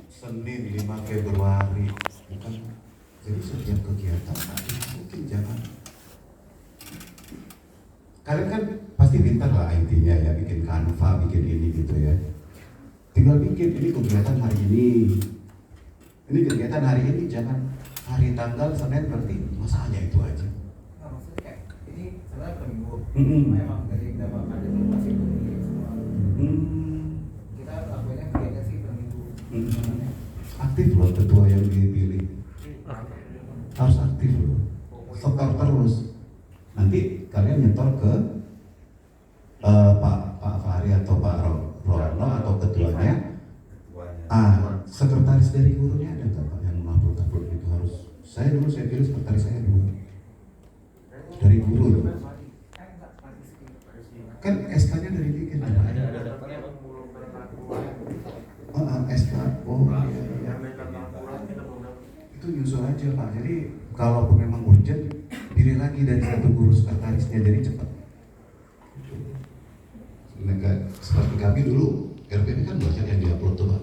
Senin 5 Februari bukan, jadi setiap kegiatan mungkin jangan, kalian kan pasti pintar lah intinya ya, bikin Canva, bikin ini gitu ya, tinggal bikin ini kegiatan hari ini kegiatan hari ini, jangan hari tanggal Senin, berarti masa aja itu aja. Nah, maksudnya kayak ini sebenarnya per minggu, Mm-mm. memang dari dapat ada informasi begini semua. Kita lakuinnya kegiatan sih per minggu. Aktif loh ketua yang dipilih, harus aktif loh, setor terus. Nanti kalian nyetor ke Pak Fahri atau Pak Rono atau ketuanya. Sekretaris dari gurunya ada nggak Pak yang upload itu harus. Saya pilih sekretaris saya dulu dari guru loh. Kan SK-nya dari bikin ada daftarnya Bang. SK. Oh iya. Itu nyusul aja Pak. Jadi kalaupun memang urgent, pilih lagi dari satu guru sekretarisnya, jadi cepat. Seperti kami dulu RPP kan banyak yang diupload tuh Pak.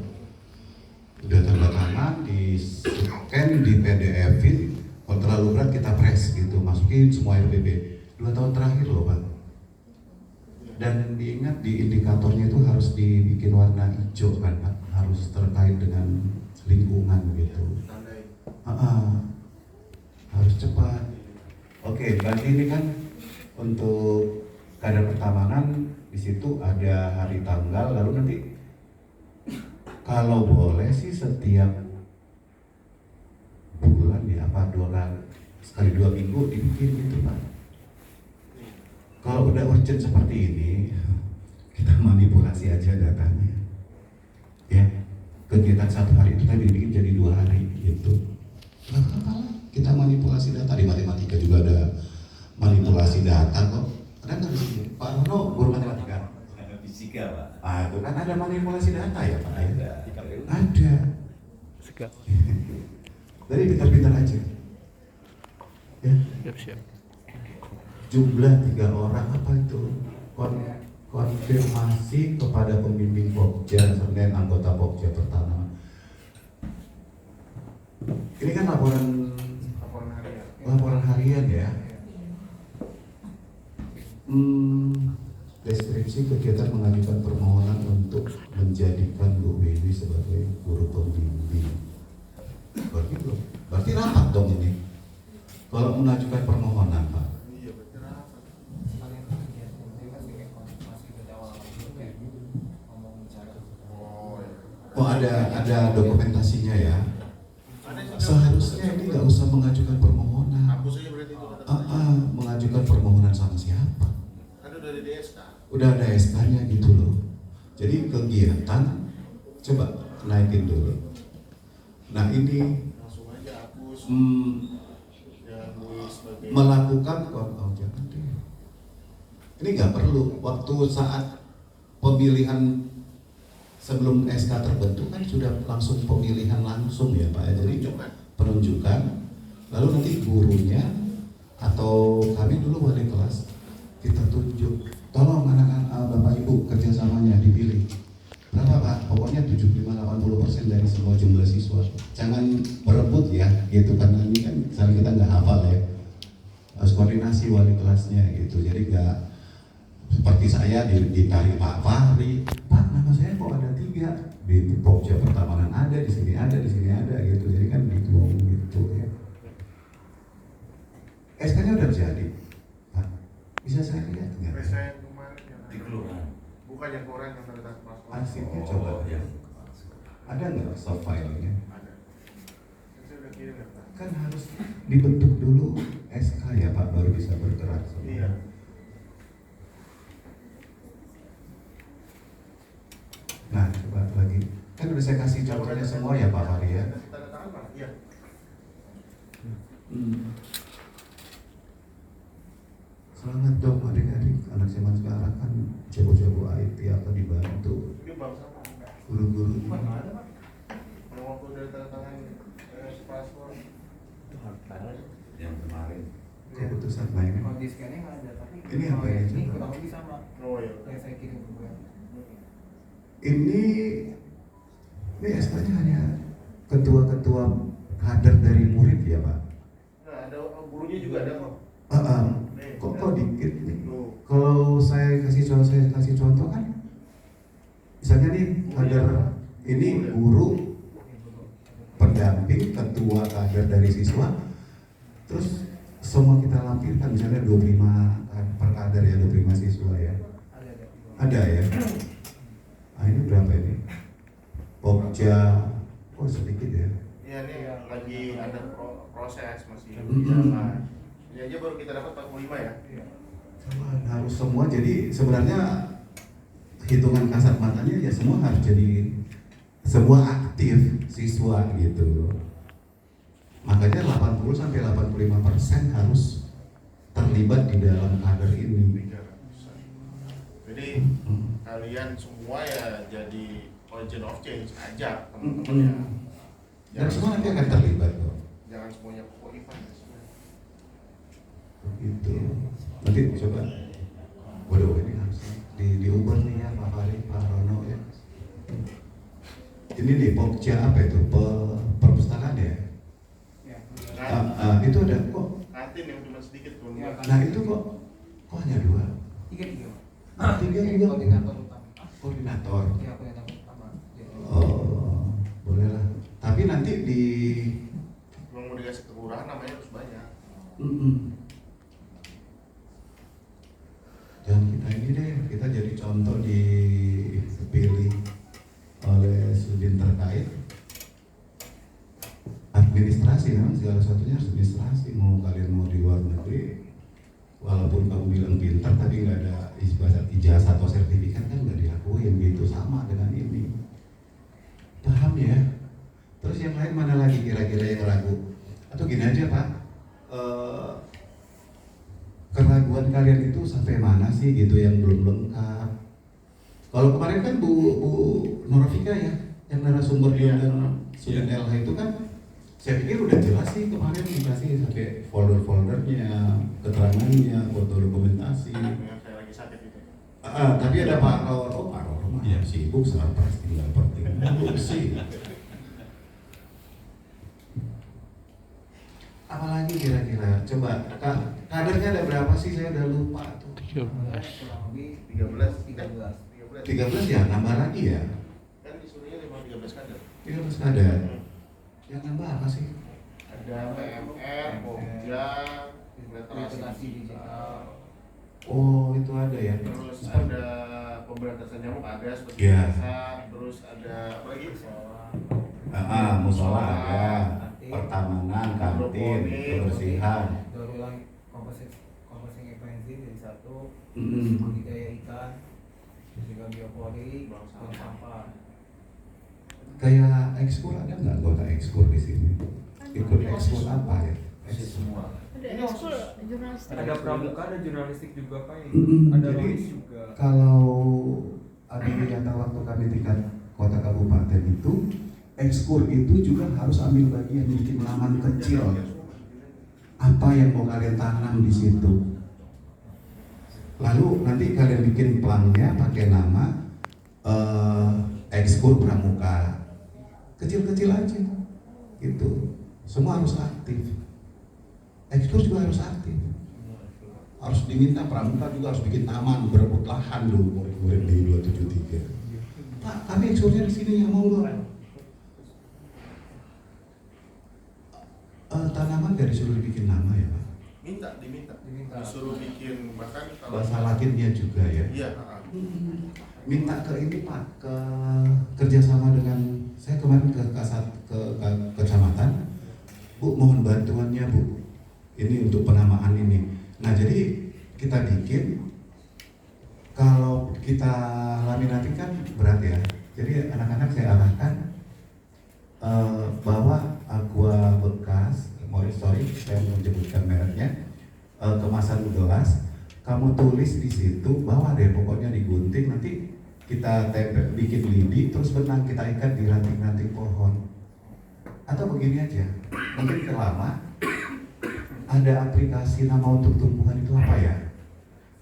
Udah tanda tangan, di scan, di PDF-in, kalau terlalu berat kita press gitu, masukin semua RPP. 2 tahun terakhir loh Pak. Dan diingat di indikatornya itu harus dibikin warna hijau kan Pak, harus terkait dengan lingkungan gitu. Harus cepat. Oke, berarti ini kan untuk kadar pertamanan, di situ ada hari tanggal, lalu nanti kalau boleh sih setiap bulan ya, apa 2 kali, sekali 2 minggu dibikin gitu Pak. Kalau udah urgent seperti ini, kita manipulasi aja datanya. Ya, kegiatan 1 hari itu tadi dibikin jadi 2 hari gitu. Nggak apa-apa, kita manipulasi data. Di matematika juga ada manipulasi data kok. Ada nggak di sini? Pak Rono guru matematika. Ada fisika Pak. Itu kan ada manipulasi data ya Pak. Ada. Jadi pintar-pintar aja. Ya. Siap. Jumlah 3 orang apa itu? Konfirmasi kepada pembimbing Pokja Senin, anggota Pokja pertama. Ini kan laporan harian ya. Deskripsi kegiatan mengajukan permohonan untuk menjadikan Bu Wiwi sebagai guru pembimbing. Berarti rapat dong ini. Kalau mengajukan permohonan Pak. Oh ada dokumentasinya ya. Seharusnya ini nggak usah mengajukan permohonan. Mengajukan permohonan sama siapa? Udah ada SK-nya gitu loh. Jadi kegiatan coba naikin dulu. Nah ini melakukan jangan deh. Ini nggak perlu. Waktu saat pemilihan sebelum SK terbentuk kan sudah langsung pemilihan langsung ya Pak. Jadi penunjukan, lalu nanti gurunya atau kami dulu wali kelas kita tunjuk, tolong anak-anak Bapak Ibu kerjasamanya dipilih. Berapa Pak? Pokoknya 75-80% dari semua jumlah siswa. Jangan berebut ya, gitu karena ini kan misalnya kita nggak hafal ya. Harus koordinasi wali kelasnya gitu. Jadi nggak seperti saya ditarik Pak Fahri. Pak, nama saya kok ada 3 di Pokja pertamanan ada, di sini ada, di sini ada gitu. Jadi kan gitu ya. SK-nya udah jadi. Pak, bisa saya lihat nggak? Saya kemarin Di kelurahan. bukan yang koran yang tanda tangan pas. Arsipnya coba. Ya. Ada nggak soft file-nya? Ada. Saya udah kirim ya Pak. Kan harus dibentuk dulu SK ya Pak, baru bisa bergerak. Iya. Nah, coba lagi. Kan udah saya kasih contohnya semua ya Pak Fahri ya. Tanda tangan Pak? Iya. Semangat dong adik-adik, anak zaman sekarang kan jago-jago IT apa dibantu Ini bangsa Pak. Enggak. guru-guru. Ada Pak. Yang waktu dari tanda tangan paspor. Yang kemarin. Keputusan mainnya. Kalau di scanning nggak ada, tapi Ini apa ya? ini kurang lebih sama Oh iya. yang saya kirim ke gue. Ini Ini SK-nya hanya ketua-ketua kader dari murid ya Pak? Nah, ada gurunya juga ada kok. Kok dikit nih? Tuh. Kalau saya kasih contoh kan, misalnya nih kader ini guru, pendamping, ketua kader dari siswa, terus semua kita lampirkan misalnya 25 per kader ya, 25 siswa ya. Ada ya? Ah ini berapa ini? Pokja, oh sedikit ya. Iya nih lagi ada proses masih Hmm. jalan. Ini aja baru kita dapat 45 ya. Harus semua, jadi sebenarnya hitungan kasat matanya ya semua harus jadi sebuah aktif siswa gitu. Makanya 80-85% harus terlibat di dalam kader ini. Jadi kalian semua ya jadi agent of change, ajak teman-teman ya. Dan semua nanti akan terlibat kok. Jangan semuanya pokok Ivan. Gitu. Nanti coba. Waduh ini harus diubah nih ya Pak Farid, Pak Rono ya. Ini nih Pokja apa itu? Perpustakaan ya? Itu ada kok. Kantin yang cuma sedikit tuh. Nah itu kok hanya 2? Tiga. 3 juga. Koordinator utama. Koordinator. Ya, koordinator utama. Oh, boleh lah. Tapi nanti di Kalau mau dikasih kelurahan namanya harus banyak. Dan kita ini deh, kita jadi contoh dipilih oleh sudin terkait administrasi, memang segala sesuatunya harus administrasi. Mau kalian mau di luar negeri, walaupun kamu bilang pintar tapi nggak ada ijazah atau sertifikat kan nggak diakuin gitu, sama dengan ini. Paham ya? Terus yang lain mana lagi kira-kira yang ragu? Atau gini aja Pak, keraguan kalian itu sampai mana sih gitu yang belum lengkap? Kalau kemarin kan Bu Norafika ya, yang narasumber di undang Sudin LH itu kan, saya pikir udah jelas sih kemarin dikasih sampai folder-foldernya, keterangannya, foto dokumentasi. Yang saya lagi sakit itu. Tapi ada Pak Roro, Pak Roro mah sibuk sama pasti nggak penting sih. Apalagi kira-kira, coba kadernya ada berapa sih, saya udah lupa tuh. Kurang lebih 13. 13 ya, nambah lagi ya. Kan disuruhnya 13 kader. 13 kader. Yang nambah apa sih? Ada PMR, Pokja, literasi digital. Oh itu ada ya. Terus ada pemberantasan nyamuk ada seperti Iya. biasa. Terus ada apa lagi? Musola ada, pertamanan, kantin, kebersihan. Daur ulang composting efisiensi jadi 1. Mm-mm. Budidaya ikan, juga biopori, Buang buang sampah. Kayak ekskul ada nggak anggota ekskul di sini? Ikut ekskul apa ya? Semua. Ada ekskul jurnalistik. Ada pramuka, ada jurnalistik juga Pak. Ada Jadi rohis juga. kalau ada kata waktu kami tingkat kota kabupaten itu, ekskul itu juga harus ambil bagian bikin laman kecil. Apa yang mau kalian tanam di situ? Lalu nanti kalian bikin plannya pakai nama ekskul pramuka. Kecil-kecil aja, gitu. Semua harus aktif. Ekskul juga harus aktif. Harus diminta pramuka juga harus bikin taman, berebut lahan dulu murid-murid di 273. Pak, kami ekskulnya di sini yang mau nggak? Tanaman gak disuruh bikin nama ya Pak? Diminta. Diminta. Disuruh bikin bahkan kalau Bahasa Latinnya juga ya? iya. Minta ke ini Pak, ke kerjasama dengan saya kemarin ke kecamatan, Bu mohon bantuannya Bu, ini untuk penamaan ini. Nah jadi kita bikin, kalau kita laminating kan berat ya, jadi anak-anak saya arahkan bahwa aqua bekas, sorry saya menyebutkan mereknya, kemasan gelas, kamu tulis di situ bawah deh, pokoknya digunting, nanti kita tempel, bikin lidi, terus benang kita ikat di ranting-ranting pohon. Atau begini aja, mungkin kelama ada aplikasi nama untuk tumbuhan itu apa ya?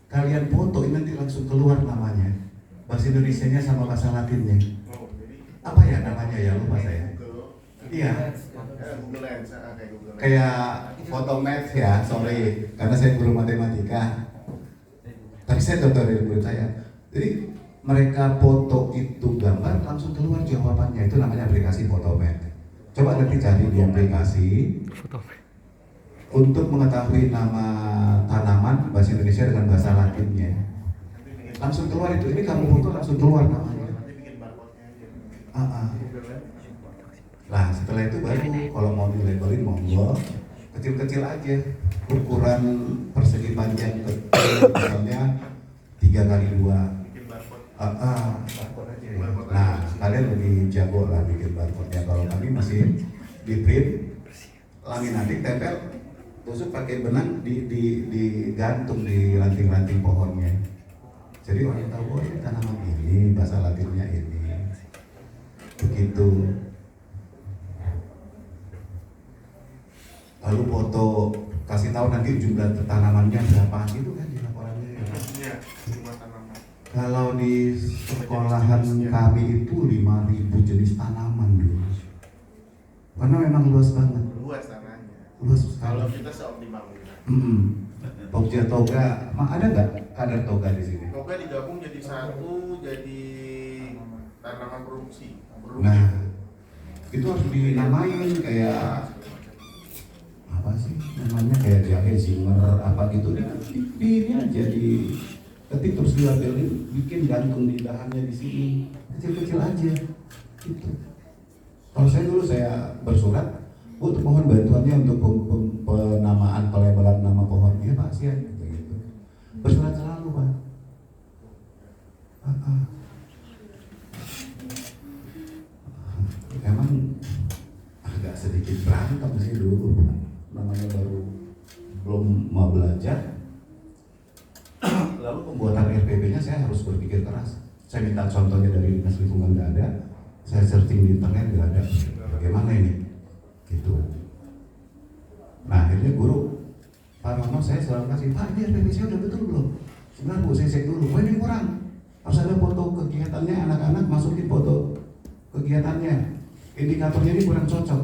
Kalian foto, ini nanti langsung keluar namanya, bahasa Indonesianya sama bahasa Latinnya. Oh, jadi apa ya namanya ya, lupa saya. Google. Iya. Google Lens, kayak Google Lens. Kayak foto math ya, sorry, karena saya guru matematika. Tapi saya tahu dari murid saya. Jadi mereka foto itu gambar langsung keluar jawabannya, itu namanya aplikasi Photomath. Coba nanti cari di aplikasi untuk mengetahui nama tanaman bahasa Indonesia dengan bahasa Latinnya. Langsung keluar itu, ini kamu foto langsung keluar namanya. Nanti bikin barcode-nya aja. Nah setelah itu baru kalau mau dilabelin monggo, kecil-kecil aja, ukuran persegi panjang kecil, misalnya 3x2. Bikin barcode. Barcode aja ya. Nah kalian lebih jago lah bikin barcode-nya. Kalau kami masih di print, laminatik, tempel, tusuk pakai benang digantung di ranting-ranting pohonnya. Jadi orang tahu, oh ini tanaman ini, bahasa Latinnya ini. Begitu. Lalu foto, kasih tahu nanti jumlah tanamannya berapa gitu kan di laporannya. Iya, jumlah tanaman. Kalau di sekolahan kami itu 5.000 jenis tanaman dulu. Karena memang luas banget. Luas tanahnya. Luas Kalau sekali. kita seoptimal kita. Pokja toga, ada nggak kadar toga di sini? Toga digabung jadi satu, jadi tanaman produksi. Nah, itu harus dinamain kayak apa sih namanya, kayak jahe zinger apa gitu, ini aja di ketik terus dilabelin, bikin gantung di dahannya di sini, kecil-kecil aja gitu. Kalau saya dulu saya bersurat, Bu, mohon bantuannya untuk penamaan pelabelan nama pohon. Iya Pak, siap gitu. Bersurat selalu Pak. Emang agak sedikit berantem sih dulu, namanya baru belum mau belajar. Lalu pembuatan RPP-nya saya harus berpikir keras. Saya minta contohnya dari Dinas Lingkungan, nggak ada. Saya searching di internet, nggak ada. Bagaimana ini? Gitu. Nah akhirnya guru, Pak Mama saya selalu kasih, Pak ini RPP saya udah betul belum? Sebentar Bu, saya cek dulu. Wah ini kurang. Harus ada foto kegiatannya, anak-anak masukin foto kegiatannya. Indikatornya ini kurang cocok.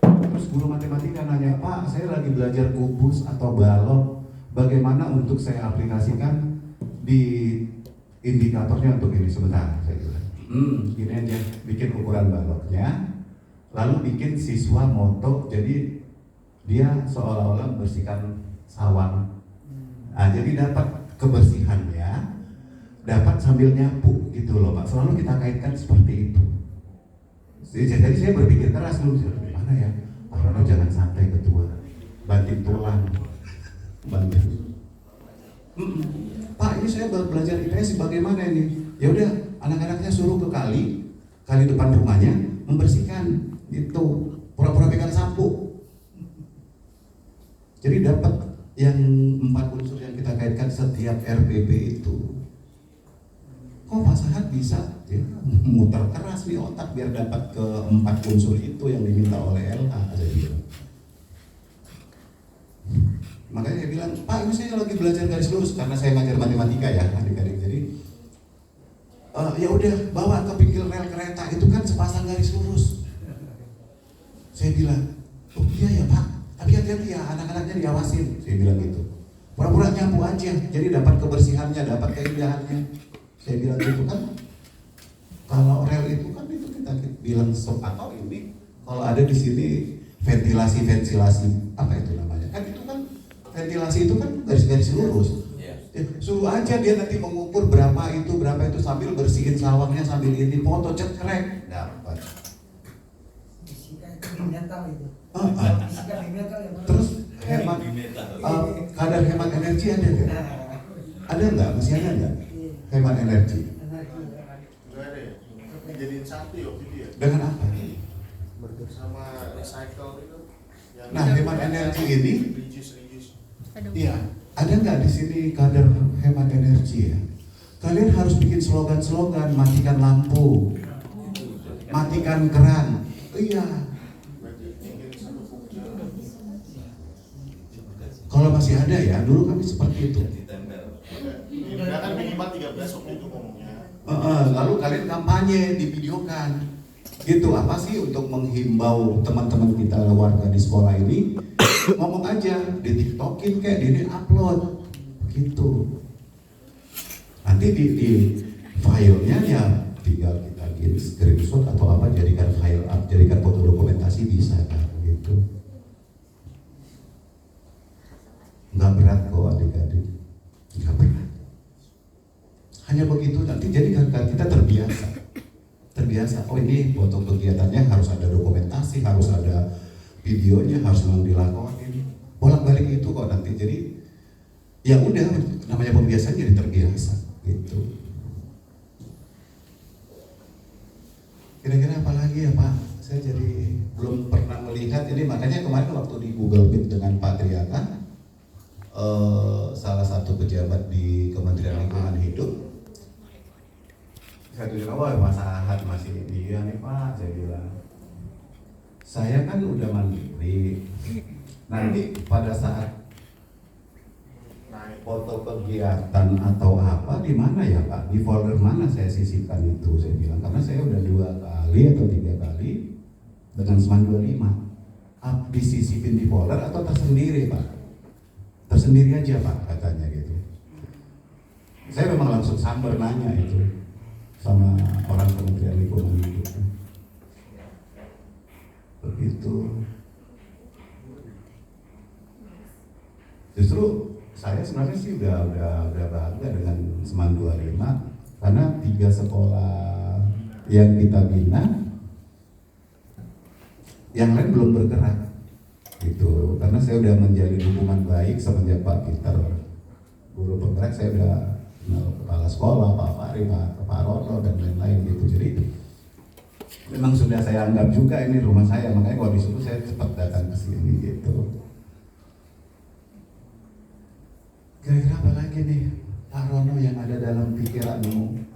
Terus guru matematika nanya, Pak saya lagi belajar kubus atau balok, bagaimana untuk saya aplikasikan di indikatornya untuk ini? Sebentar, saya bilang. Gini aja, bikin ukuran baloknya, lalu bikin siswa moto, jadi dia seolah-olah membersihkan sawang. Nah, jadi dapat kebersihannya, dapat sambil nyapu gitu loh Pak. Selalu kita kaitkan seperti itu. Jadi saya berpikir keras dulu, gimana ya? Pak Rono jangan santai ketua, banting tulang, banting. Pak ini saya baru belajar IPS, bagaimana ini? Ya udah, anak-anaknya suruh ke kali depan rumahnya membersihkan itu, pura-pura pegang sampo. Jadi dapat yang 4 unsur yang kita kaitkan setiap RPP itu. Kok Pak Sahat bisa ya, muter keras di otak biar dapat ke 4 unsur itu yang diminta oleh LH, saya bilang. Makanya saya bilang, Pak ini saya lagi belajar garis lurus karena saya ngajar matematika ya adik-adik. Jadi ya udah bawa ke pinggir rel kereta itu kan sepasang garis lurus. Saya bilang, oh iya ya Pak, tapi hati-hati ya anak-anaknya diawasin. Saya bilang gitu. Pura-pura nyapu aja, jadi dapat kebersihannya, dapat keindahannya. Saya bilang gitu kan. Kalau rel itu kan itu kita bilang stop atau ini kalau ada di sini ventilasi apa itu namanya? Kan itu kan ventilasi itu kan garis-garis lurus. Suruh aja dia nanti mengukur berapa itu sambil bersihin sawangnya sambil ini foto cekrek dapat. Fisika itu mental itu. Fisika mental yang mana? Terus hemat kadar hemat energi ada nggak? Ada nggak? Masih ada nggak? Hemat energi. Enggak ada ya? Jadiin satu ya waktu itu ya? Dengan apa? Sama recycle itu. Nah hemat energi ini, reduce. iya. Ada nggak di sini kadar hemat energi ya? Kalian harus bikin slogan-slogan, matikan lampu, matikan keran. Iya. Kalau masih ada ya, dulu kami seperti itu. Kita kan minimal 13 waktu itu ngomongnya. Lalu kalian kampanye, divideokan. Gitu, apa sih untuk menghimbau teman-teman kita warga di sekolah ini, ngomong aja, di TikTokin kayak di upload, gitu. Nanti di filenya ya tinggal kita kirim screenshot atau apa, jadikan file up, jadikan foto dokumentasi bisa kan, gitu. Nggak berat kok adik-adik, nggak berat. Hanya begitu nanti jadi kita terbiasa. Oh ini foto kegiatannya harus ada dokumentasi, harus ada videonya, harus memang dilakonin. Bolak-balik itu kok nanti jadi ya udah namanya pembiasaan jadi terbiasa gitu. Kira-kira apa lagi ya Pak? Saya jadi belum pernah melihat ini, makanya kemarin waktu di Google Meet dengan Pak Triana, salah satu pejabat di Kementerian Lingkungan Hidup, saya bilang, wah Mas Ahad masih dia nih Pak, saya bilang. Saya kan udah mandiri, nanti pada saat foto kegiatan atau apa di mana ya Pak, di folder mana saya sisipkan itu, saya bilang, karena saya udah 2 kali atau 3 kali dengan Seman 25 disisipin di folder atau tersendiri Pak, tersendiri aja Pak katanya gitu. Saya memang langsung sambar nanya itu sama orang Kementerian Lingkungan Hidup begitu. Justru saya sebenarnya sih udah bangga dengan Seman 25 karena 3 sekolah yang kita bina, yang lain belum bergerak gitu. Karena saya udah menjalin hubungan baik semenjak Pak Peter guru penggerak, saya udah kenal kepala sekolah, Pak Fahri, Pak Rono dan lain-lain gitu. Jadi memang sudah saya anggap juga ini rumah saya, makanya kalau disuruh saya cepat datang ke sini gitu. Kira-kira apa lagi nih Pak Rono yang ada dalam pikiranmu?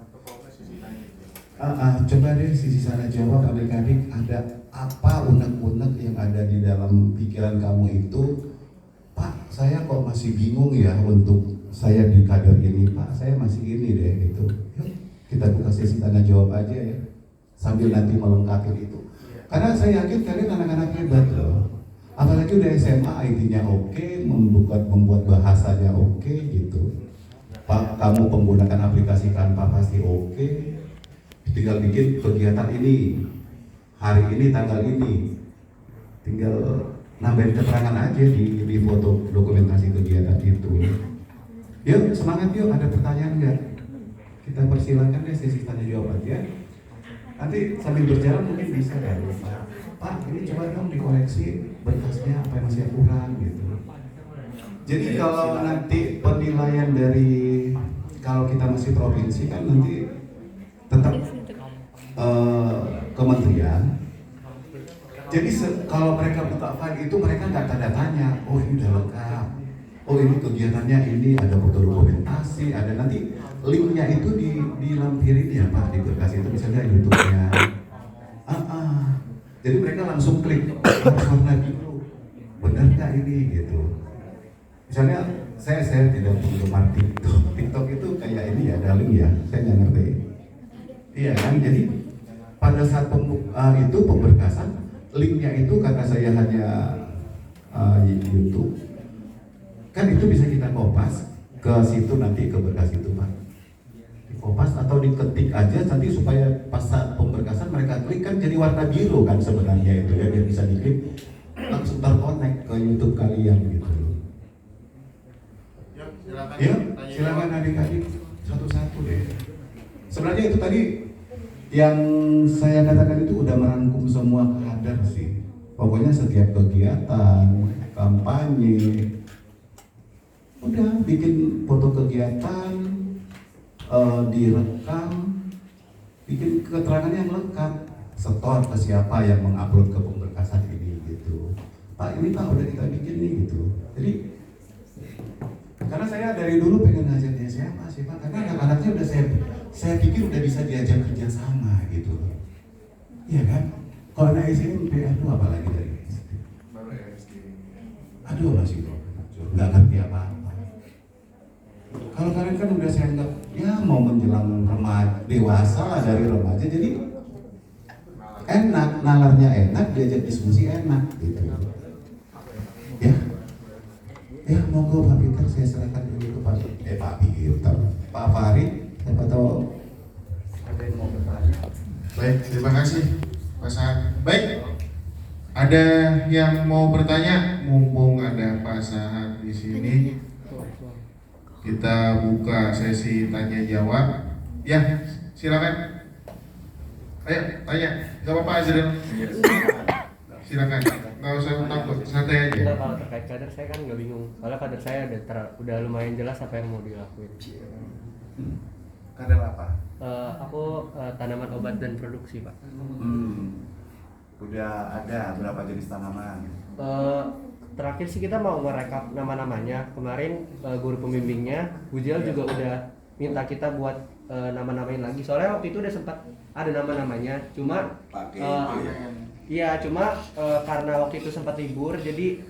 Coba deh sisi sana jawab adik-adik, ada apa unek-unek yang ada di dalam pikiran kamu itu? Pak, saya kok masih bingung ya untuk saya di kader ini, Pak, saya masih ini deh gitu. Yuk, kita buka sesi tanya jawab aja ya, sambil nanti melengkapi itu. Karena saya yakin kalian anak-anak hebat loh. Apalagi udah SMA, IT-nya oke, membuat bahasanya oke gitu. Pak, kamu menggunakan aplikasi Canva pasti oke. Tinggal bikin kegiatan ini, hari ini, tanggal ini. Tinggal nambahin keterangan aja di foto dokumentasi kegiatan itu. Yuk, semangat yuk, ada pertanyaan nggak? Kita persilakan deh sesi tanya jawab aja. Nanti sambil berjalan mungkin bisa ya, Pak, ini coba dong dikoreksi berkasnya apa yang masih kurang gitu. Jadi kalau nanti penilaian dari kalau kita masih provinsi kan nanti tetap kementerian. Jadi kalau mereka buka file itu mereka nggak tanda tanya, oh ini udah lengkap, oh ini kegiatannya ini ada foto dokumentasi, ada nanti linknya itu dilampirin ya Pak di berkas itu misalnya YouTube-nya. Jadi mereka langsung klik, harus warna biru, benar nggak ini gitu. Misalnya saya tidak penggemar TikTok itu kayak ini ya, daling ya, saya nggak ngerti. Iya kan, jadi pada saat itu pemberkasan, linknya itu karena saya hanya YouTube, kan itu bisa kita kopas ke situ nanti ke berkas itu Pak. Dikopas atau diketik aja nanti supaya pas saat pemberkasan mereka klik kan jadi warna biru kan sebenarnya itu ya, biar bisa diklik langsung terkonek ke YouTube kalian gitu. Ya, silakan adik-adik satu-satu deh. Sebenarnya itu tadi yang saya katakan itu udah merangkum semua kader sih. Pokoknya setiap kegiatan, kampanye, udah bikin foto kegiatan, direkam, bikin keterangan yang lengkap, setor ke siapa yang mengupload ke pemberkasan ini gitu. Pak ini Pak udah kita bikin nih gitu. Jadi karena saya dari dulu pengen ngajar dia siapa sih Pak, karena anak-anaknya udah saya pikir udah bisa diajak kerja sama gitu. Iya kan? Kalau anak SMP aduh apalagi dari SD. Aduh masih nggak ngerti apa-apa. Kalau kalian kan udah saya anggap ya mau menjelang remaja, dewasa lah dari remaja, jadi enak, nalarnya enak, diajak diskusi enak gitu. Ya monggo Pak Peter, saya serahkan dulu ke Pak Peter, Pak Farid, siapa tahu. Ada yang mau bertanya? Baik, terima kasih Pak Sahat. Baik, ada yang mau bertanya? Mumpung ada Pak Sahat di sini, kita buka sesi tanya jawab. Ya, silakan. Ayo, tanya. Gak apa-apa Azril. Silakan. Nggak usah takut, santai aja. Enggak, kalau terkait kader saya kan nggak bingung. Soalnya kader saya udah lumayan jelas apa yang mau dilakuin. Kadar apa? Aku tanaman obat dan produksi, Pak. Udah ada berapa jenis tanaman? Terakhir sih kita mau ngerekap nama-namanya. Kemarin guru pembimbingnya Bujel juga udah minta kita buat nama-namain lagi. Soalnya waktu itu udah sempat ada nama-namanya, cuma iya, cuma karena waktu itu sempat libur, jadi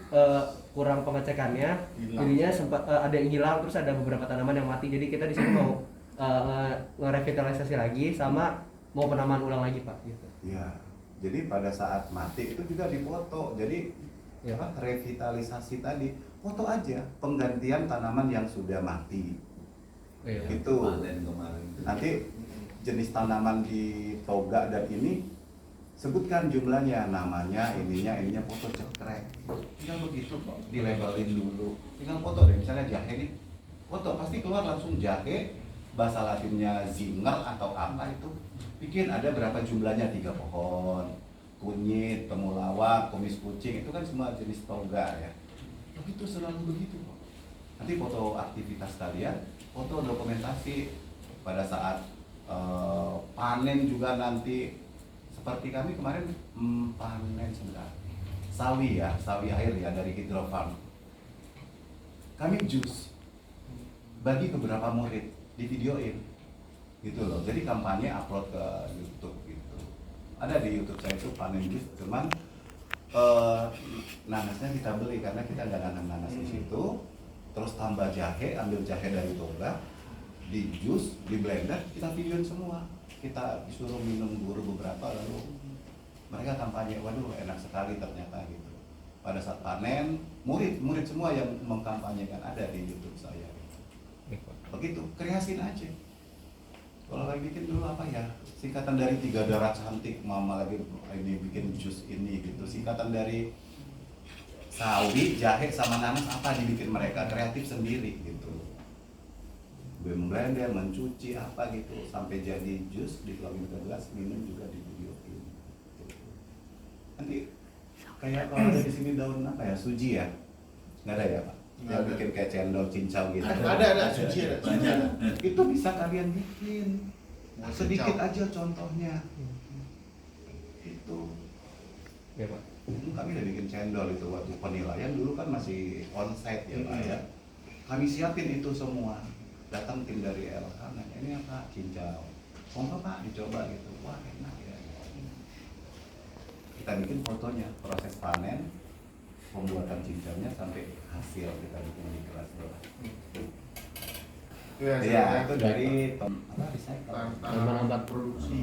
kurang pengecekannya, jadinya sempat ada yang hilang, terus ada beberapa tanaman yang mati. Jadi kita di sini mau ngerevitalisasi lagi, sama mau penamaan ulang lagi, Pak. Gitu. Iya. Jadi pada saat mati itu juga difoto. Jadi Ya. revitalisasi tadi, foto aja penggantian tanaman yang sudah mati. Iya. Itu. Nanti jenis tanaman di toga dan ini sebutkan jumlahnya, namanya, ininya foto cekrek. Tinggal begitu kok, dilabelin dulu. Tinggal foto deh, misalnya jahe nih, foto pasti keluar langsung jahe, bahasa latinnya zinger atau apa itu. Bikin ada berapa jumlahnya, 3 pohon, kunyit, temulawak, kumis kucing, itu kan semua jenis toga ya. Begitu, selalu begitu kok. Nanti foto aktivitas kalian, foto dokumentasi pada saat panen juga nanti. Seperti kami kemarin panen sebentar sawi air ya dari hidrofarm. Kami jus bagi ke beberapa murid, di videoin gitu loh. Jadi kampanye upload ke YouTube gitu. Ada di YouTube saya itu panen jus, cuman nanasnya kita beli karena kita nggak nanam nanas di situ. Terus tambah jahe, ambil jahe dari toga, di jus, di blender, kita videoin semua. Kita disuruh minum guru beberapa, lalu mereka kampanye, waduh enak sekali ternyata gitu. Pada saat panen, murid semua yang mengkampanyekan ada di YouTube saya. Begitu, kreasin aja. Kalau lagi bikin dulu apa ya, singkatan dari 3 darat cantik, mama lagi ini bikin jus ini gitu. Singkatan dari sawi, jahe sama nanas apa dibikin mereka, kreatif sendiri gitu. Blender, mencuci apa gitu sampai jadi jus, dituangin ke gelas, minum juga di video ini. Nanti kayak kalau ada di sini daun apa ya, suji ya, nggak ada ya Pak? Yang bikin kayak cendol cincau gitu. Ada suci ada. Itu bisa kalian bikin. Sedikit aja contohnya. Itu. Ya, Pak. Kami udah bikin cendol itu waktu penilaian dulu kan masih onsite ya Pak ya. Kami siapin itu semua. Datang tim dari LH, nanya ini apa? Cincau. Monggo Pak dicoba gitu. Wah enak ya. Kita bikin fotonya, proses panen, pembuatan cincaunya sampai hasil kita bikin di kelas bawah. Iya, itu dari Tanaman obat produksi.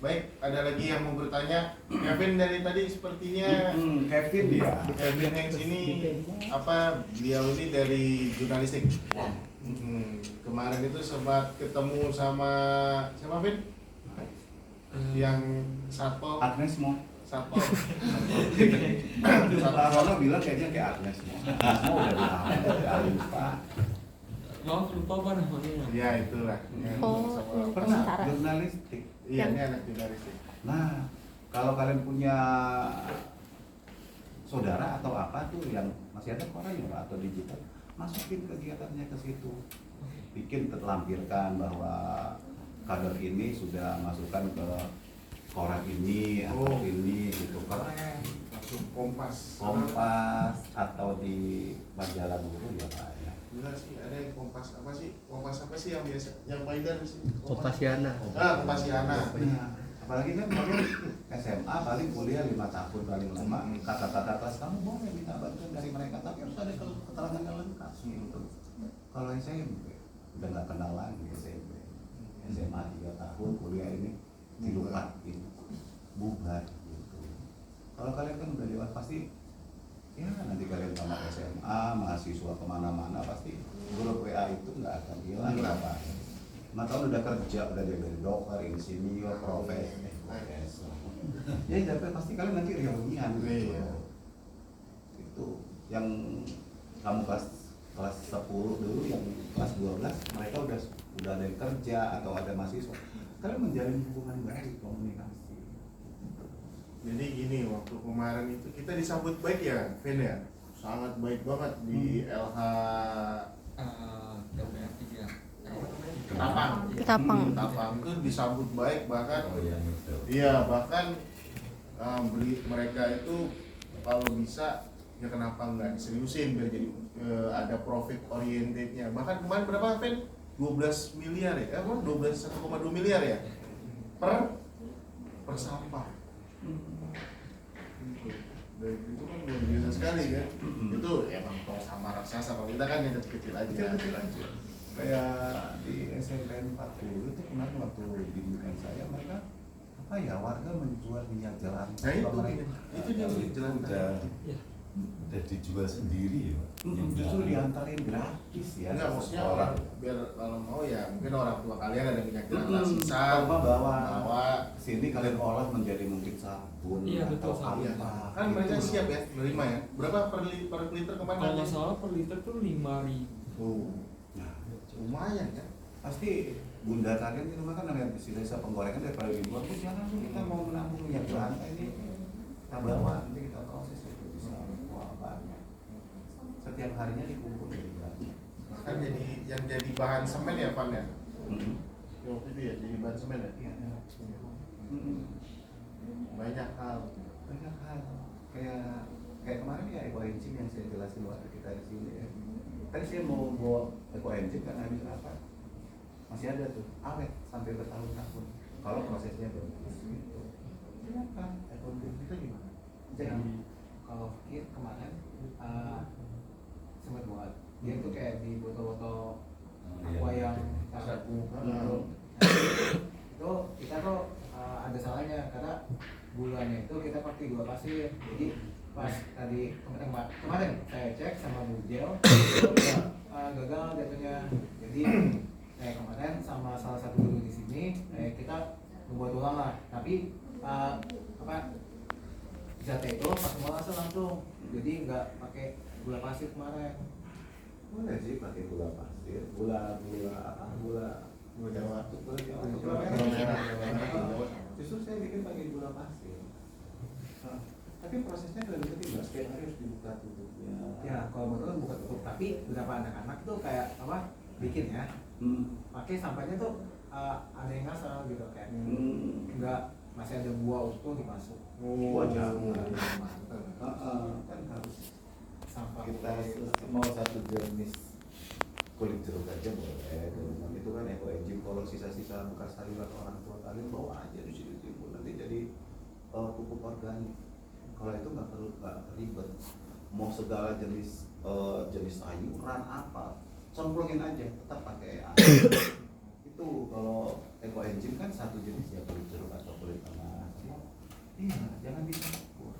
Baik, ada lagi yang mau bertanya? Kevin dari tadi sepertinya Kevin dia. Kevin Hanks ini apa, beliau ini dari jurnalistik. Kemarin itu sempat ketemu sama siapa Vin? Yang Satpol. Agnes Mo. Satpol. Satpol bilang kayaknya kayak Agnes Mo. Agnes Mo udah lupa. Maaf lupa apa namanya? Ya itulah. Oh, Pernah Sarah. jurnalistik. Iya, ini anak jurnalistik. Nah, kalau kalian punya saudara atau apa tuh yang masih ada koran ya Pak, atau digital, masukin kegiatannya ke situ. Bikin terlampirkan bahwa kader ini sudah masukkan ke koran ini atau ini gitu, keren. Langsung Kompas. Atau di majalah Guru ya Pak ya. Enggak sih, ada yang Kompas apa sih? Kompas apa sih yang biasa? Yang Paidar sih. Kompasiana. Kompasiana. Nah, apalagi kan kalian SMA paling kuliah 5 tahun paling lama, kata-kata kelas kamu boleh minta bantuan dari mereka, tapi harus ada keterangan yang lengkap gitu. Kalau SMP udah nggak kenal lagi SMP, SMA 3 tahun, kuliah ini dilupain. bubar gitu. Kalau kalian kan udah lewat pasti ya nanti kalian tamat SMA, mahasiswa kemana-mana pasti grup WA itu nggak akan hilang apa. 5 tahun udah kerja, udah jadi dokter, insinyur, profesor. Ya tapi pasti kalian nanti reunian gitu. Itu yang kamu kelas 10 dulu, yang kelas 12 mereka udah ada yang kerja atau ada mahasiswa. Kalian menjalin hubungan baik, komunikasi. Jadi gini, waktu kemarin itu kita disambut baik ya, Fen ya? Sangat baik banget di LH DPR 3. Ketapang. Ketapang itu disambut baik, bahkan bahkan mereka itu kalau bisa ya kenapa nggak diseriusin biar jadi ada profit orientednya. Bahkan kemarin berapa, Fen? 12 miliar ya? 1,2 miliar ya? Per sampah. Dan itu kan luar biasa sekali kan. Itu emang tong sampah raksasa, kalau kita kan yang kecil aja. Kecil aja. Kayak di SMP 40 itu kemarin waktu bimbingan saya, mereka apa ya, warga menjual minyak jalan. Nah itu dia jalan udah dijual sendiri ya, justru diantarin gratis ya. Enggak, maksudnya orang orang biar kalau mau ya mungkin orang tua kalian ada minyak jalan sisa bawa sini kalian olah menjadi mungkin sabun Iya, atau betul, sabun. apa. kan mereka siap ya menerima ya. Berapa per liter kemarin? Kalau nggak salah per liter tuh 5.000. Nah, Lumayan kan? pasti bunda kalian di rumah kan ada sisa penggorengan daripada dibuang, terus jangan langsung kita mau menampung minyak jalan ini kita bawa nanti kita proses itu bisa banyak. Setiap harinya dikumpul jadi banyak. Kan yang jadi bahan semen ya, Pan ya? Hmm. Ya, waktu itu ya jadi bahan semen ya? Iya. Banyak hal. Banyak hal kayak kemarin ya ekoenzim yang saya jelasin waktu kita di sini ya. Tadi saya mau bawa ekoenzim kan habis apa? Masih ada tuh awet sampai bertahun-tahun kalau prosesnya bagus gitu. Silakan ekoenzim itu gimana? Jadi kalau Kit kemarin sempat buat dia tuh kayak di botol-botol aqua yang sabu gitu. Itu kita tuh ada salahnya karena bulannya itu kita pakai gula pasir. Jadi pas tadi kemarin saya cek sama Bu Jel itu gagal jatuhnya. Jadi kayak kemarin sama salah satu guru di sini kita membuat ulang lah. Tapi zat itu pas mengolasan langsung, jadi nggak pakai gula pasir kemarin. Boleh sih pakai gula pasir, gula Jawa. Gula merah. Justru saya bikin pakai gula pasir. Nah, tapi prosesnya lebih penting, Mas. Setiap hari harus dibuka tutupnya. Ya kalau betul bukan tutup, tapi beberapa anak-anak tuh kayak apa bikin ya, pakai sampahnya tuh ada yang ngasal gitu kayak nggak, masih ada buah utuh dimasuk. Buah jamu. Mantap. Kan harus Sampah kita mau satu jenis kulit jeruk aja boleh. Itu kan ekoenzim. Kalau sisa-sisa bekas sayuran orang tua kalian bawa aja di sini timbul nanti jadi pupuk organik. Kalau itu nggak ribet. Mau segala jenis sayuran apa, cemplungin aja, tetap pakai air. Itu kalau ekoenzim kan satu jenis ya, kulit jeruk atau kulit emas. Iya, jangan dicampur.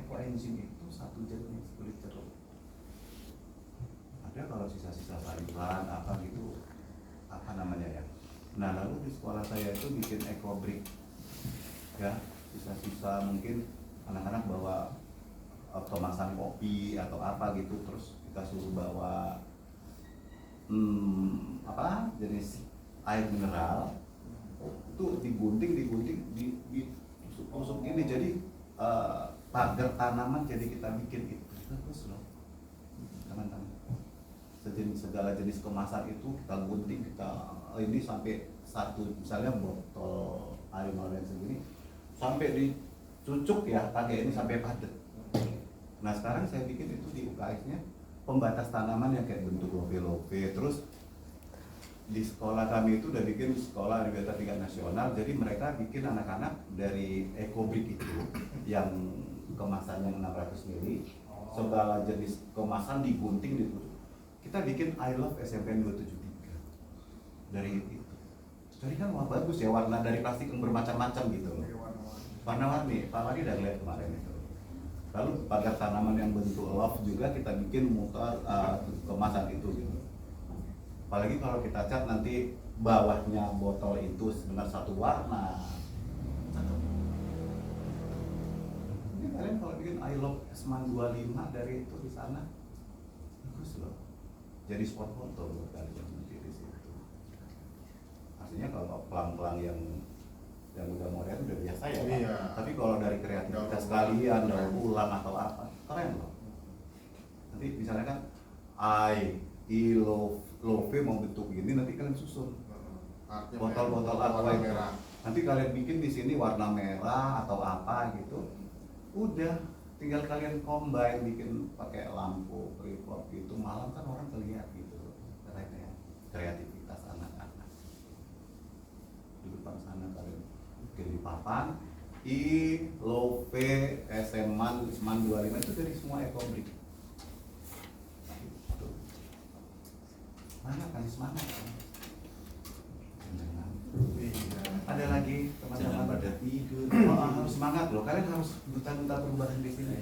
Ekoenzim itu satu jenis kulit jeruk. Ada kalau sisa-sisa sayuran apa gitu, apa namanya ya. Nah lalu di sekolah saya itu bikin ekobrik, ya sisa-sisa mungkin anak-anak bawa kemasan kopi atau apa gitu, terus kita suruh bawa jenis air mineral itu digunting ditusuk ini jadi pagar tanaman, jadi kita bikin itu terus loh teman-teman. Segala jenis kemasan itu kita gunting, kita ini sampai satu misalnya botol air mineral segini sampai dicucuk ya pakai ini sampai padat. Nah sekarang saya bikin itu di UKS-nya pembatas tanaman yang kayak bentuk love. Terus di sekolah kami itu udah bikin sekolah di beta tingkat nasional, jadi mereka bikin anak-anak dari ekobrik itu yang kemasannya 600 ml, segala jenis kemasan digunting ditutup. Kita bikin I Love SMP 273 dari itu. Jadi kan wah bagus ya warna dari plastik yang bermacam-macam gitu loh. Warna-warni, Pak Mari udah lihat kemarin itu. Lalu pagar tanaman yang bentuk love juga kita bikin muka kemasan itu gitu. Apalagi kalau kita cat nanti bawahnya botol itu dengan satu warna. Ini kalian kalau bikin I love Esman 25 dari itu di sana, bagus loh. Jadi spot foto buat kalian nanti di situ. Artinya kalau pelang-pelang yang udah modern udah biasa ya, Pak. Iya. Tapi kalau dari kreativitas Daur kalian, daur ulang atau apa, keren loh. Nanti misalnya kan I love mau bentuk gini, nanti kalian susun botol-botol aqua itu. merah. Nanti kalian bikin di sini warna merah atau apa gitu. Udah, tinggal kalian combine bikin pakai lampu tripod gitu, malam kan orang terlihat gitu. Keren ya, kreativitas anak-anak. Di depan sana kalian bikin di papan I love Esman 25 itu dari semua ekobrik. Gitu. Mana kan semangat kan? Jangan. Ada lagi Jangan teman-teman pada tidur. harus semangat loh, kalian harus duta-duta perubahan di sini.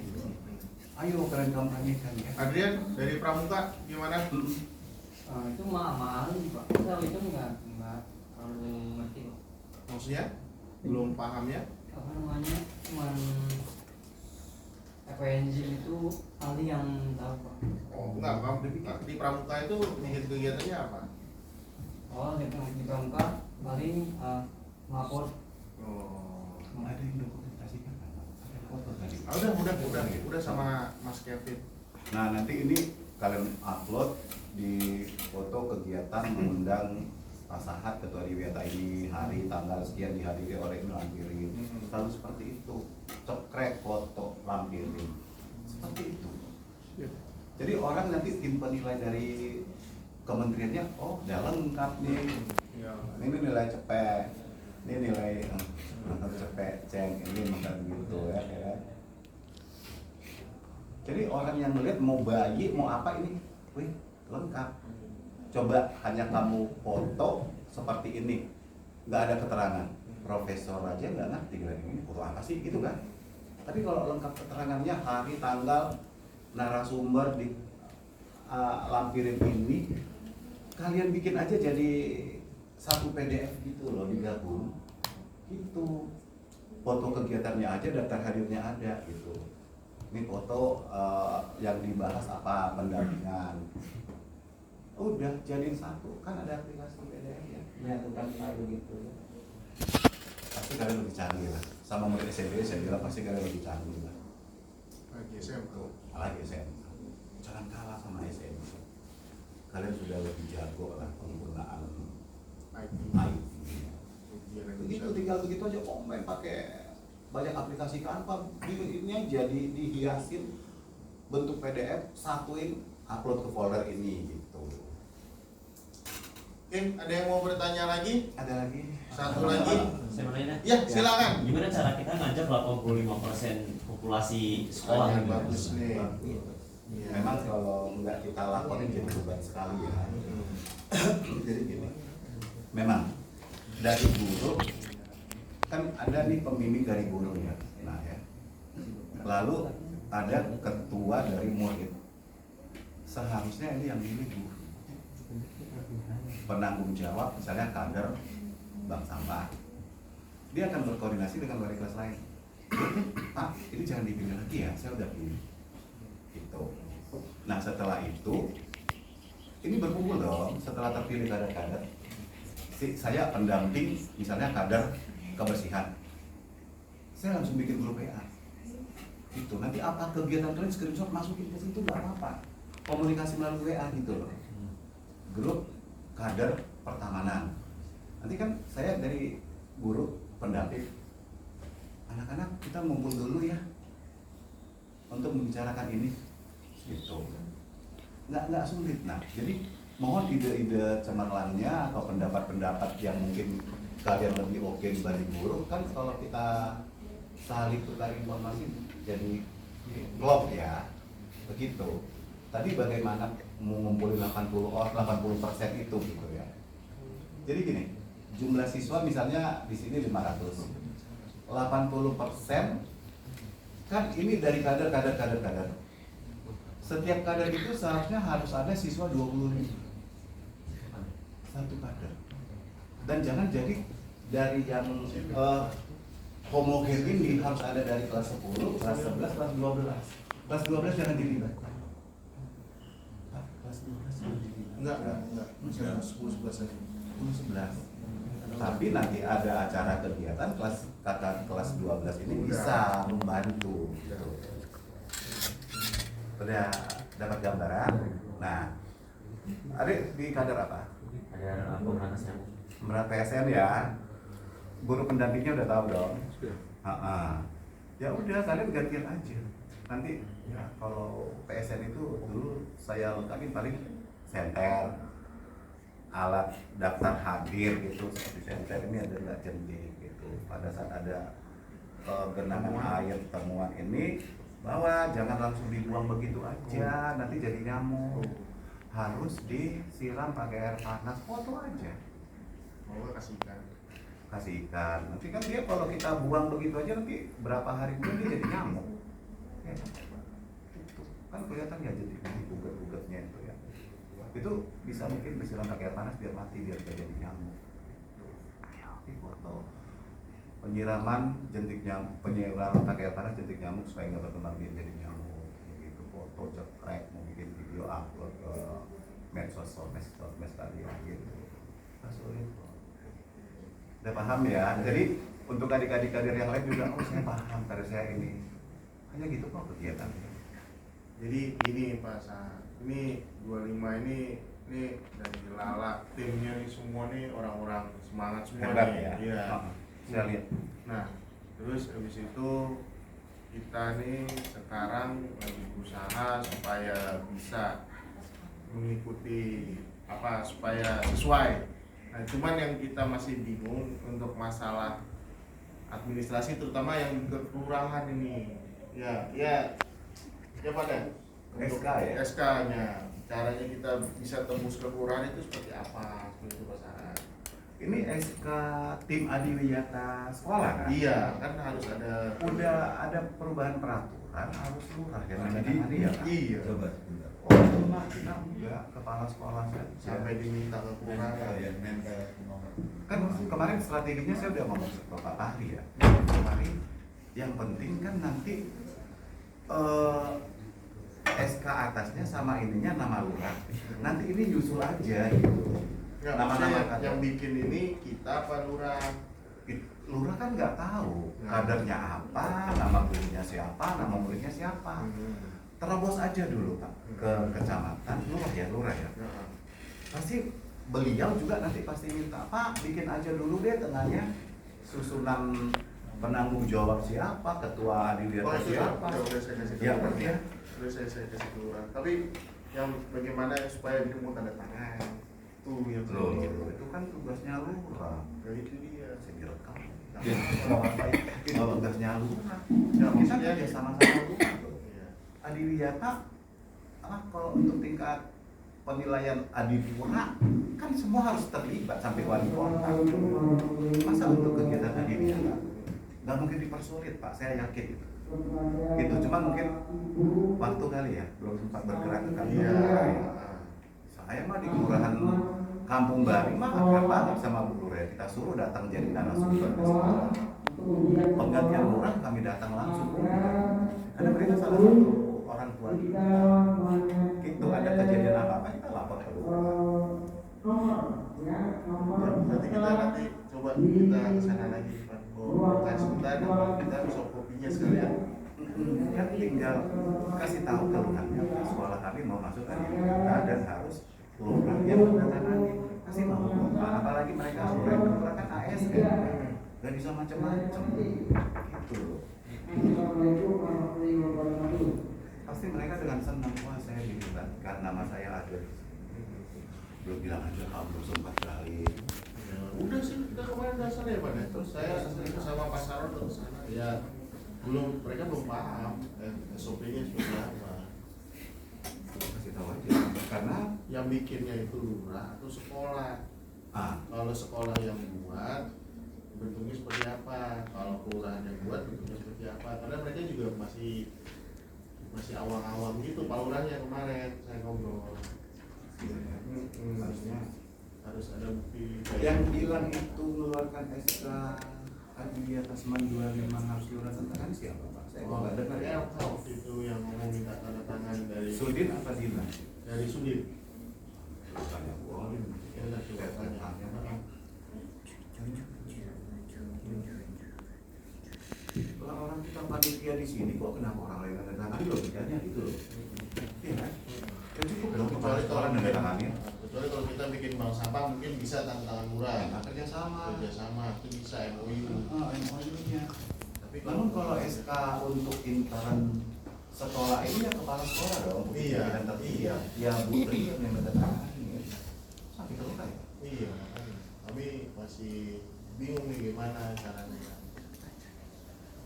Ayo kalian kampanyekan ya. Adrian dari Pramuka gimana? Itu mahal Pak. Kalau itu nggak terlalu ngerti kok. Maksudnya belum paham ya? Apa namanya? Cuman enzim itu ahli yang tahu Pak. Oh enggak, di Pramuka itu kegiatannya apa? Oh di Pramuka paling lapor. Oh. Ada yang dokumentasikan kan? Ada foto tadi. Udah sama Mas Kevin. Nah nanti ini kalian upload di foto kegiatan mengundang Pak Sahat Ketua Diwiata ini hari tanggal sekian dihadiri oleh ini lampirin. Selalu seperti itu, cekrek foto lampirin seperti itu. Jadi orang nanti tim penilai dari kementeriannya, oh udah lengkap nih. Ya. Ini nilai cepet, ini nilai cepet ceng, ini makan gitu ya. Jadi orang yang melihat mau bayi mau apa ini, wih lengkap. Coba hanya kamu foto seperti ini, nggak ada keterangan. Profesor aja nggak ngerti ini foto apa sih gitu kan. Tapi kalau lengkap keterangannya hari, tanggal, narasumber di lampirin ini, kalian bikin aja jadi satu PDF gitu loh, digabung gitu. Foto kegiatannya aja, daftar hadirnya ada gitu. Ini foto yang dibahas apa, pendampingan. Udah jadiin satu, kan ada aplikasi PDF ya, menyatukan file gitu ya. Pasti kalian lebih canggih lah, sama murid SMP saya bilang pasti kalian lebih canggih lah. Lagi SMK. Apalagi SMP, jangan kalah sama SMP. Kalian sudah lebih jago lah penggunaan IT. Begitu tinggal begitu aja komen pakai banyak aplikasi Canva, ini aja dihiasin bentuk PDF, satuin upload ke folder ini gitu. Oke, ada yang mau bertanya lagi? Ada lagi? Satu lagi? Saya mau nanya, Ya, silakan. gimana cara kita ngajak 85% populasi sekolah Yang gitu? bagus nih. Memang kalau nggak kita laporin jadi beban sekali ya. Jadi gini, memang dari guru kan ada nih pembimbing dari guru ya, nah ya. Lalu ada ketua dari murid. Seharusnya ini yang milih guru. Penanggung jawab misalnya kader bank sampah, dia akan berkoordinasi dengan wali kelas lain. Pak, ini jangan dipilih lagi ya, saya udah pilih. Gitu. Nah setelah itu, ini berkumpul dong. Setelah terpilih kader-kader, saya pendamping misalnya kader kebersihan, saya langsung bikin grup WA. Gitu. Nanti apa kegiatan kalian screenshot masukin ke situ nggak apa-apa. Komunikasi melalui WA gitu loh. Grup kader pertamanan. Nanti kan saya dari guru pendamping, anak-anak kita ngumpul dulu ya untuk membicarakan ini, gitu. Nggak sulit. Nah, jadi mohon ide-ide cemerlangnya atau pendapat-pendapat yang mungkin kalian lebih oke dibanding guru, kan kalau kita saling tukar informasi jadi klop ya, begitu. Tadi bagaimana mengumpulkan 80% itu gitu ya. Jadi gini, jumlah siswa misalnya di sini 500, 80% kan ini dari kader. Setiap kader itu seharusnya harus ada siswa 20.000 satu kader. Dan jangan jadi dari yang homogen ini harus ada dari kelas 10, kelas 11, kelas 12. Kelas 12 jangan dilibatkan. Kelas 12 jangan dilibatkan. Enggak. Misalnya 10-11 aja. 10-11. Tapi nanti ada acara kegiatan kelas 12 ini bisa membantu gitu. Udah dapat gambaran? Nah, adik di kader apa? Ada pemberantas nyamuk. Pemberantas PSN ya. Guru pendampingnya udah tahu dong. Ya udah kalian gantian aja. Nanti ya kalau PSN itu dulu saya lengkapin paling senter, alat daftar hadir gitu, seperti senter ini ada nggak jendik gitu. Pada saat ada genangan air temuan ini, bahwa jangan langsung dibuang begitu aja, nanti jadi nyamuk. Harus disiram pakai air panas, foto aja. Mau kasih ikan. Kasih ikan. Nanti kan dia kalau kita buang begitu aja nanti berapa hari kemudian dia jadi nyamuk. Ya. Itu kan kelihatan ya jadi gugat-gugatnya itu ya. Itu bisa mungkin disiram pakai air panas biar mati, biar tidak jadi nyamuk. Di foto. Penyiraman jentik nyamuk, penyiraman pakai air panas jentik nyamuk supaya nggak berkembang biar jadi nyamuk. Begitu foto cekrek, mau bikin video upload ke medsos kalian gitu. Sulit. Udah paham ya? Jadi untuk adik-adik kader yang lain juga, oh saya paham kader saya ini. Hanya gitu kok kegiatannya. Jadi ini Pak ini 25 ini dari Lala timnya nih semua nih orang-orang semangat semua Hebat nih. ya? Iya. Saya lihat. Nah, terus habis itu kita nih sekarang lagi berusaha supaya bisa mengikuti supaya sesuai. Nah, cuman yang kita masih bingung untuk masalah administrasi terutama yang ke kelurahan ini. Ya pada SK ya? SK-nya. Caranya kita bisa tembus ke kelurahan itu seperti apa? Seperti itu Pak Sarah. Ini SK tim Adiwiyata sekolah kan? Iya, kan harus ada. Udah ada perubahan peraturan, harus lurah yang menandatangani ya kan? Iya. Coba sebentar. Oh, cuma kita enggak, kepala sekolah saja. Sampai diminta ke kelurahan. Kan kemarin strateginya saya udah ngomong ke Bapak Fahri ya. Kemarin yang penting kan nanti SK atasnya sama ininya nama lurah. Nanti ini nyusul aja gitu. Nggak, Nama-nama maksudnya yang bikin ini kita apa lurah? Lurah kan nggak tahu kadernya apa, nama gurunya siapa, nama muridnya siapa. Terobos aja dulu Pak ke kecamatan, lurah ya. Pasti beliau juga nanti pasti minta, Pak bikin aja dulu deh tengahnya susunan penanggung jawab siapa, ketua adiwiyata siapa. Udah saya kasih ke Ya lurah. udah. Udah saya kasih ke lurah. Tapi yang bagaimana supaya ini mau tanda tangan? Tuh yang Loh, itu kan tugasnya lurah. Kayak itu dia. Saya direkam. Itu tugasnya lurah. Ya, Kita maksudnya kerja sama-sama lurah. Iya. Adiwiyata kalau untuk tingkat penilaian adipura kan semua harus terlibat sampai wali kota. Masa untuk kegiatan adiwiyata nggak mungkin dipersulit Pak, saya yakin itu. Itu cuma mungkin waktu kali ya belum sempat bergerak ke kantor. Iya. Saya mah di kelurahan Kampung Bari mah akrab banget sama Bu Lurah. Kita suruh datang jadi narasumber ke sekolah. Penggantian lurah kami datang langsung. Karena mereka salah satu orang tua kita. Gitu ada kejadian apa-apa kita lapor ke lurah. Nanti kita coba kita kesana lagi Pak. Oh, kan sebentar kita bisa kopinya sekalian. Kan tinggal kasih tahu ke lurahnya sekolah kami mau masuk adiwiyata dan harus lurah yang menandatangani. Kasih mau apalagi mereka lurah yang kan ASN. Gak bisa macam-macam gitu loh. Pasti mereka dengan senang, wah saya dilibatkan, nama saya ada di sini. Belum bilang aja belum sempat kali. Udah sih kita kemarin dasar ya Pak. Terus saya sama Pak Saron ke sana. Ya mereka belum paham SOP-nya seperti apa. Kasih tahu aja karena Yang bikinnya itu lurah atau sekolah. Kalau sekolah yang buat bentuknya seperti apa, kalau kelurahan yang buat bentuknya seperti apa, karena mereka juga masih awam-awam gitu. Pak Lurahnya kemarin saya ngobrol, Harusnya harus ada bukti. yang bilang itu mengeluarkan SK di atas manduan memang harus lurah tentang siapa Pak? Saya kok nggak dengar ya. Waktu itu yang ngomong minta tanda tangan dari Sudin apa Dina? dari Sudin. Tanya boleh. Ya, coba tanya. Orang kita panitia di sini kok kenapa orang lain tanda tangan loh bedanya gitu loh. Iya kan? Kan cukup dong kepala sekolah nanda tangannya. Kecuali kalau kita bikin bank sampah mungkin bisa tanda tangan murah. Nah, kerjasama Itu bisa MOU. MOU-nya. Tapi Namun kalau SK untuk intaran sekolah ini ya kepala sekolah dong. Iya. Iya. Ya Bu Tri yang tanda tangan. Sampai terus ya. Iya, kami masih bingung nih gimana caranya.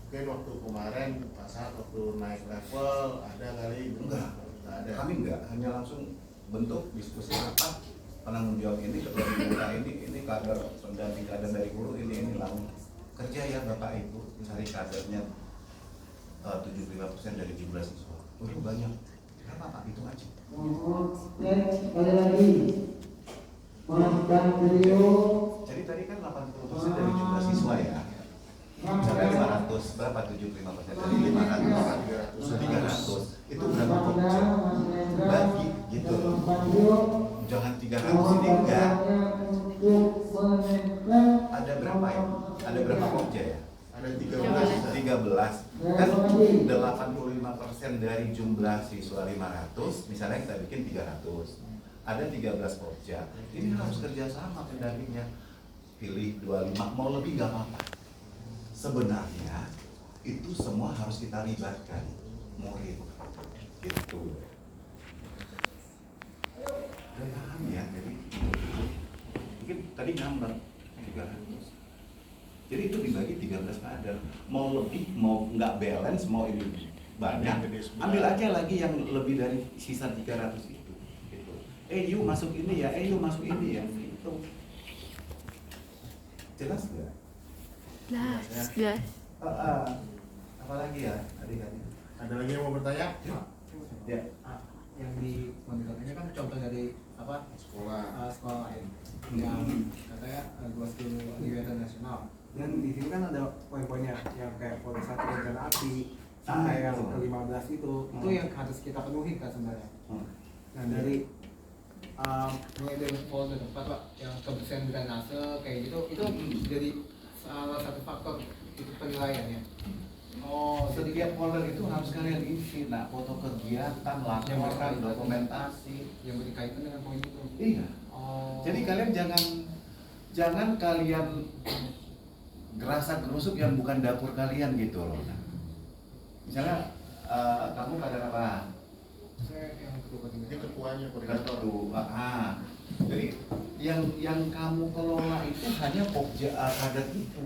Mungkin waktu kemarin pas saat waktu naik level ada kali Enggak. ada. Kami enggak, hanya langsung bentuk diskusi rapat penanggung jawab ini, ketua minta ini kader pendamping kader dari guru ini langsung kerja ya Bapak Ibu cari kadernya 75% dari jumlah siswa. Itu banyak. Kenapa Pak itu aja? Sekali lagi. Jadi tadi kan 80% dari jumlah siswa ya. Misalnya 500 berapa 75% dari 500 300 itu berapa pokja bagi gitu loh. Jangan 300 ini enggak. Ada berapa ya? Ada berapa pokja ya? Ada 13. 13 kan 85% dari jumlah siswa 500 misalnya kita bikin 300 ada 13 pokja ini harus kerjasama pendampingnya pilih 25 mau lebih nggak apa-apa sebenarnya itu semua harus kita libatkan murid gitu udah paham ya jadi mungkin tadi ngambang 300 jadi itu dibagi 13 kader mau lebih mau nggak balance mau ini banyak ambil aja lagi yang lebih dari sisa 300 itu gitu. You masuk ini ya you masuk ini ya itu jelas nggak? Jelas. Apalagi ya adik-adik Ada lagi yang mau bertanya? ya Yang di monitoringnya kan contoh dari apa Sekolah. sekolah lain yang katanya dua skill kegiatan nasional. Dan di sini kan ada poin-poinnya yang kayak poin 1 rencana api sampai yang ke-15 itu yang harus kita penuhi kan sebenarnya. Nah dari mulai dari poin ke-4 Pak yang kebersihan drainase kayak gitu itu jadi salah satu faktor itu penilaiannya. Oh, setiap folder itu harus kalian isi, nah foto kegiatan, laporan, dokumentasi yang berkaitan dengan poin itu. Iya. Oh. Jadi kalian jangan kalian gerasak gerusuk yang bukan dapur kalian gitu loh. Nah, misalnya kamu kader apa? Saya yang ketua Ini ketuanya koordinator. Jadi yang kamu kelola itu hanya pokja kader itu.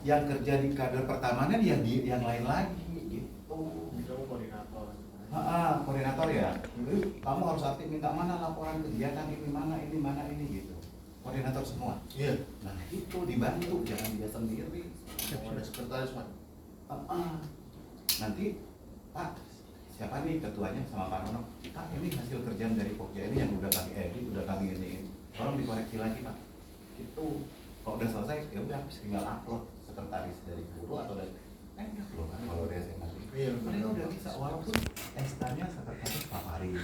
Yang kerja di kader pertamanan yang lain lagi gitu. Kamu koordinator. Koordinator ya. Jadi kamu harus aktif minta mana laporan kegiatan ini mana ini gitu. Koordinator semua. Iya. Nah itu dibantu jangan dia sendiri. Mau ada sekretaris Pak. Nanti Pak siapa nih ketuanya sama Pak Nono? Pak ini hasil kerjaan dari Pokja ini yang udah kami edit, udah kami ini. Tolong dikoreksi lagi Pak. Itu kalau udah selesai ya udah tinggal upload sekretaris dari guru atau dari enak loh kan kalau dari SMA. Iya. Mereka udah bisa walaupun SK-nya sekretaris Pak Ari,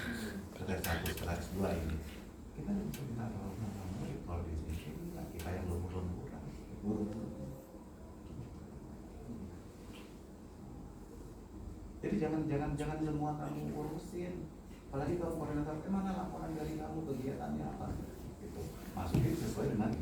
sekretaris 1, sekretaris 2 ini. Kita bisa minta tolong kalau di sini kita yang lembur-lemburan, buru-buru. Jadi jangan semua kamu urusin. Apalagi kalau koordinator mana laporan dari kamu kegiatannya apa gitu. Masukin sesuai dengan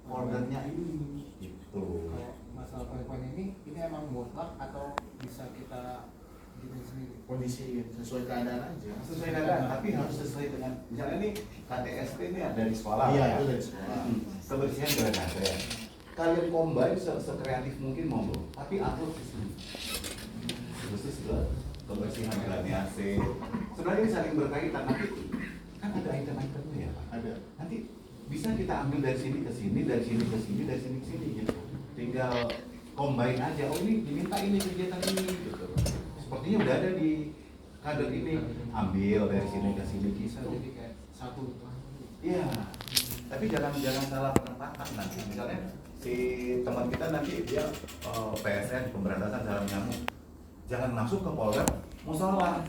ordernya ini gitu. Kalau masalah poin-poin ini emang mutlak atau bisa kita bikin sendiri? Kondisi sesuai keadaan aja. Sesuai keadaan, tapi harus sesuai dengan misalnya ini KTSP ini ada di sekolah. Iya, ya? itu dari sekolah. Kebersihan drainase. Kalian combine sekreatif mungkin monggo, tapi upload di sini. Khusus ke kebersihan drainase. Sebenarnya ini saling berkaitan, tapi kan ada item-itemnya ya Pak. Ada. Nanti bisa kita ambil dari sini ke sini, dari sini ke sini, dari sini ke sini gitu. Tinggal combine aja. Oh ini diminta ini kegiatan ini gitu. Sepertinya udah ada di kader ini, ambil dari sini ke sini Bisa gitu. jadi kayak satu. Iya. Tapi jangan salah penempatan nanti. Misalnya si teman kita nanti dia PSN pemberantasan sarang nyamuk. Jangan langsung ke Polres musola.